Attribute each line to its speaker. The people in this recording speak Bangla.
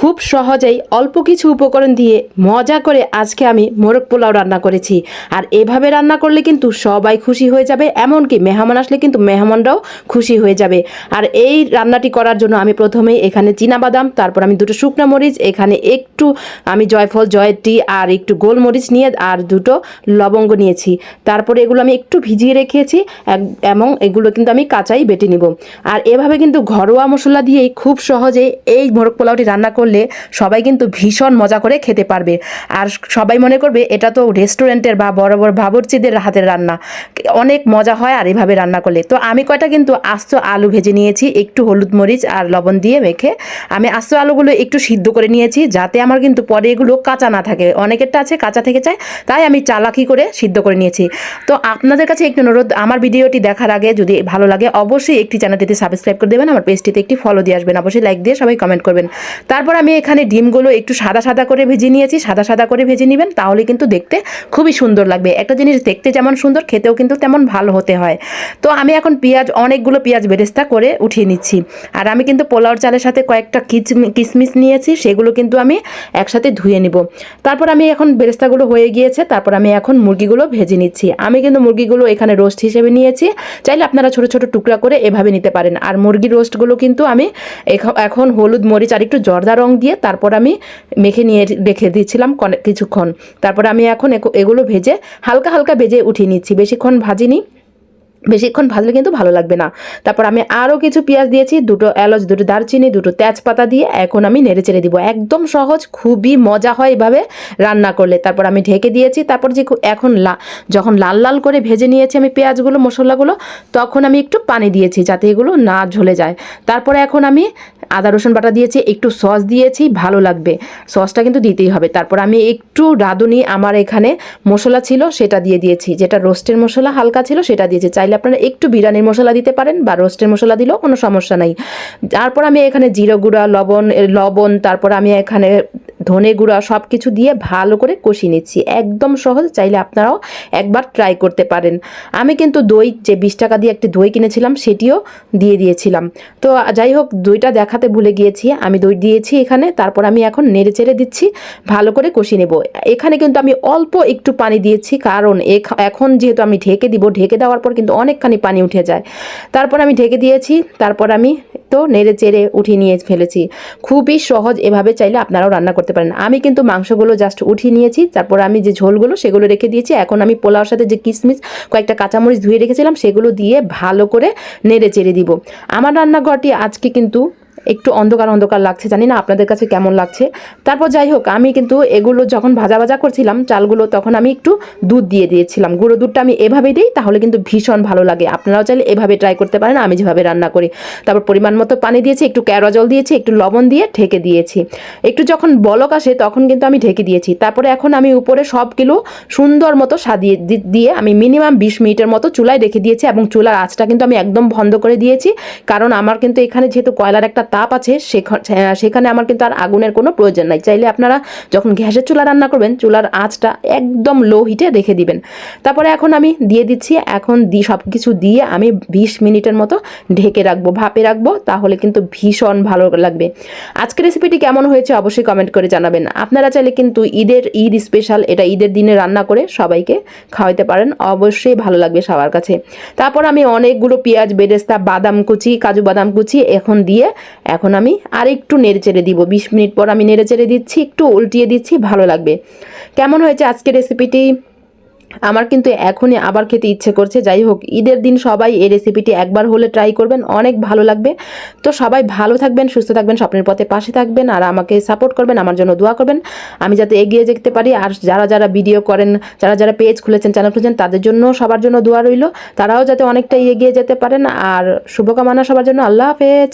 Speaker 1: খুব সহজেই অল্প কিছু উপকরণ দিয়ে মজা করে আজকে আমি মোরগ পোলাও রান্না করেছি। আর এভাবে রান্না করলে কিন্তু সবাই খুশি হয়ে যাবে, এমনকি মেহমান আসলে কিন্তু মেহমানরাও খুশি হয়ে যাবে। আর এই রান্নাটি করার জন্য আমি প্রথমেই এখানে চীনাবাদাম, তারপর আমি দুটো শুকনো মরিচ, এখানে একটু আমি জয়ফল জয়ত্রী আর একটু গোলমরিচ নিয়ে আর দুটো লবঙ্গ নিয়েছি। তারপরে এগুলো আমি একটু ভিজিয়ে রেখেছি এবং এগুলো কিন্তু আমি কাঁচাই বেটে নিব। আর এভাবে কিন্তু ঘরোয়া মশলা দিয়েই খুব সহজে এই মোরগ পোলাওটি রান্না করলে সবাই কিন্তু ভীষণ মজা করে খেতে পারবে। আর সবাই মনে করবে এটা তো রেস্টুরেন্টের বা বড় বড় বাবুর্চিদের হাতের রান্না, অনেক মজা হয় আর এভাবে রান্না করলে। তো আমি কয়টা কিন্তু আস্ত আলু ভেজে নিয়েছি, একটু হলুদ মরিচ আর লবণ দিয়ে মেখে আমি আস্ত আলুগুলো একটু সিদ্ধ করে নিয়েছি, যাতে আমার কিন্তু পরে এগুলো কাঁচা না থাকে। অনেকেরটা আছে কাঁচা থেকে যায়, তাই আমি চালাকি করে সিদ্ধ করে নিয়েছি। তো আপনাদের কাছে একটু অনুরোধ, আমার ভিডিওটি দেখার আগে যদি ভালো লাগে অবশ্যই একটি চ্যানেলটিতে সাবস্ক্রাইব করে দেবেন, আমার পেজটিতে একটি ফলো দিয়ে আসবেন, অবশ্যই লাইক দিয়ে সবাই কমেন্ট করবেন। তারপর আমি এখানে ডিমগুলো একটু সাদা সাদা করে ভেজে নিয়েছি, সাদা সাদা করে ভেজে নেবেন, তাহলে কিন্তু দেখতে খুবই সুন্দর লাগবে। একটা জিনিস দেখতে যেমন সুন্দর, খেতেও কিন্তু তেমন ভালো হতে হয়। তো আমি এখন অনেকগুলো পেঁয়াজ বেরেস্তা করে উঠিয়ে নিচ্ছি। আর আমি কিন্তু পোলাওর চালের সাথে কয়েকটা কিশমিশ নিয়েছি, সেগুলো কিন্তু আমি একসাথে ধুয়ে নিব। তারপর আমি এখন বেরেস্তাগুলো হয়ে গিয়েছে, তারপর আমি এখন মুরগিগুলো ভেজে নিচ্ছি। আমি কিন্তু মুরগিগুলো এখানে রোস্ট হিসেবে নিয়েছি, চাইলে আপনারা ছোট ছোট টুকরা করে এভাবে নিতে পারেন। আর মুরগির রোস্টগুলো কিন্তু আমি এখন হলুদ মরিচ আর একটু জর্দা রং দিয়ে তারপর আমি মেখে নিয়ে রেখে দিয়েছিলাম কিছুক্ষণ। তারপর আমি এখন এগুলো ভেজে হালকা হালকা ভেজে উঠিয়ে নিচ্ছি, বেশিক্ষণ ভাজিনি, বেশিক্ষণ ভাজলে কিন্তু ভালো লাগবে না। তারপর আমি আরও কিছু পেঁয়াজ দিয়েছি, দুটো এলাচ, দুটো দারচিনি, দুটো তেজপাতা দিয়ে এখন আমি নেড়ে চেড়ে দিব। একদম সহজ, খুবই মজা হয় এভাবে রান্না করলে। তারপর আমি ঢেকে দিয়েছি। তারপর যে এখন যখন লাল লাল করে ভেজে নিয়েছি আমি পেঁয়াজগুলো, মশলাগুলো, তখন আমি একটু পানি দিয়েছি যাতে এগুলো না ঝলে যায়। তারপরে এখন আমি আদা রসুন বাটা দিয়েছি, একটু সস দিয়েছি, ভালো লাগবে, সসটা কিন্তু দিতেই হবে। তারপর আমি একটু রাঁধুনি আমার এখানে মশলা ছিল সেটা দিয়ে দিয়েছি, যেটা রোস্টের মশলা হালকা ছিল সেটা দিয়েছি। চাইলে আপনারা একটু বিরিয়ানির মশলা দিতে পারেন বা রোস্টের মশলা দিলেও কোনো সমস্যা নাই। তারপর আমি এখানে জিরা গুঁড়া, লবণ, তারপর আমি এখানে ধনে গুঁড়া সব কিছু দিয়ে ভালো করে কষিয়ে নিচ্ছি। একদম সহজ, চাইলে আপনারাও একবার ট্রাই করতে পারেন। আমি কিন্তু দই, যে 20 টাকা দিয়ে একটি দই কিনেছিলাম, সেটিও দিয়ে দিয়েছিলাম। তো যাই হোক, দইটা দেখাতে ভুলে গিয়েছি, আমি দই দিয়েছি এখানে। তারপর আমি এখন নেড়ে চেড়ে দিচ্ছি, ভালো করে কষিয়ে নেব। এখানে কিন্তু আমি অল্প একটু পানি দিয়েছি, কারণ এখন যেহেতু আমি ঢেকে দিব, ঢেকে দেওয়ার পর কিন্তু অনেকখানি পানি উঠে যায়। তারপর আমি ঢেকে দিয়েছি, তারপর আমি তো নেড়ে চেড়ে উঠিয়ে নিয়ে ফেলেছি। খুবই সহজ, এভাবে চাইলে আপনারাও রান্না করতে পারেন। আমি কিন্তু মাংসগুলো জাস্ট উঠিয়ে নিয়েছি, তারপর আমি যে ঝোলগুলো সেগুলো রেখে দিয়েছি। এখন আমি পোলাওর সাথে যে কিশমিশ, কয়েকটা কাঁচামরিচ ধুয়ে রেখেছিলাম, সেগুলো দিয়ে ভালো করে নেড়ে চেড়ে দিব। আমার রান্নাঘরটি আজকে কিন্তু একটু অন্ধকার অন্ধকার লাগছে, জানি না আপনাদের কাছে কেমন লাগছে। তারপর যাই হোক, আমি কিন্তু এগুলো যখন ভাজা ভাজা করছিলাম চালগুলো, তখন আমি একটু দুধ দিয়ে দিয়েছিলাম। গুঁড়ো দুধটা আমি এভাবে দিই, তাহলে কিন্তু ভীষণ ভালো লাগে। আপনারাও চাইলে এভাবে ট্রাই করতে পারেন, আমি যেভাবে রান্না করি। তারপর পরিমাণ মতো পানি দিয়েছি, একটু কেওড়া জল দিয়েছি, একটু লবণ দিয়ে ঢেকে দিয়েছি। একটু যখন বলক আসে তখন কিন্তু আমি ঢেকে দিয়েছি। তারপরে এখন আমি উপরে সবগুলো সুন্দর মতো সাজিয়ে দিয়ে আমি মিনিমাম 20 মিনিটের মতো চুলায় রেখে দিয়েছি, এবং চুলার আঁচটা কিন্তু আমি একদম বন্ধ করে দিয়েছি, কারণ আমার কিন্তু এখানে যেহেতু কয়লার একটা তাপ আছে, সেখানে আমার কিন্তু আর আগুনের কোনো প্রয়োজন নাই। চাইলে আপনারা যখন গ্যাসের চুলা রান্না করবেন, চুলার আঁচটা একদম লো হিটে রেখে দিবেন। তারপরে এখন আমি দিয়ে দিচ্ছি, এখন সব কিছু দিয়ে আমি 20 মিনিটের মতো ঢেকে রাখবো, ভাপে রাখবো, তাহলে কিন্তু ভীষণ ভালো লাগবে। আজকের রেসিপিটি কেমন হয়েছে অবশ্যই কমেন্ট করে জানাবেন। আপনারা চাইলে কিন্তু ঈদ স্পেশাল, এটা ঈদের দিনে রান্না করে সবাইকে খাওয়াইতে পারেন, অবশ্যই ভালো লাগবে সবার কাছে। তারপর আমি অনেকগুলো পেঁয়াজ বেরেস্তা, বাদাম কুচি, কাজু বাদাম কুচি এখন দিয়ে এখন আমি আর একটু নেড়ে চেড়ে দিব। 20 মিনিট পর আমি নেড়ে চেড়ে দিচ্ছি, একটু উল্টিয়ে দিচ্ছি, ভালো লাগবে। কেমন হয়েছে আজকের রেসিপিটি? আমার কিন্তু এখনই আবার খেতে ইচ্ছে করছে। যাই হোক, ঈদের দিন সবাই এই রেসিপিটি একবার হলে ট্রাই করবেন, অনেক ভালো লাগবে। তো সবাই ভালো থাকবেন, সুস্থ থাকবেন, স্বপ্নের পথে পাশে থাকবেন, আর আমাকে সাপোর্ট করবেন, আমার জন্য দোয়া করবেন, আমি যাতে এগিয়ে যেতে পারি। আর যারা যারা ভিডিও করেন, যারা যারা পেজ খুলেছেন, চ্যানেল খুলেছেন, তাদের জন্য সবার জন্য দোয়া রইল, তারাও যাতে অনেকটা এগিয়ে যেতে পারেন। আর শুভকামনা সবার জন্য। আল্লাহ হাফেজ।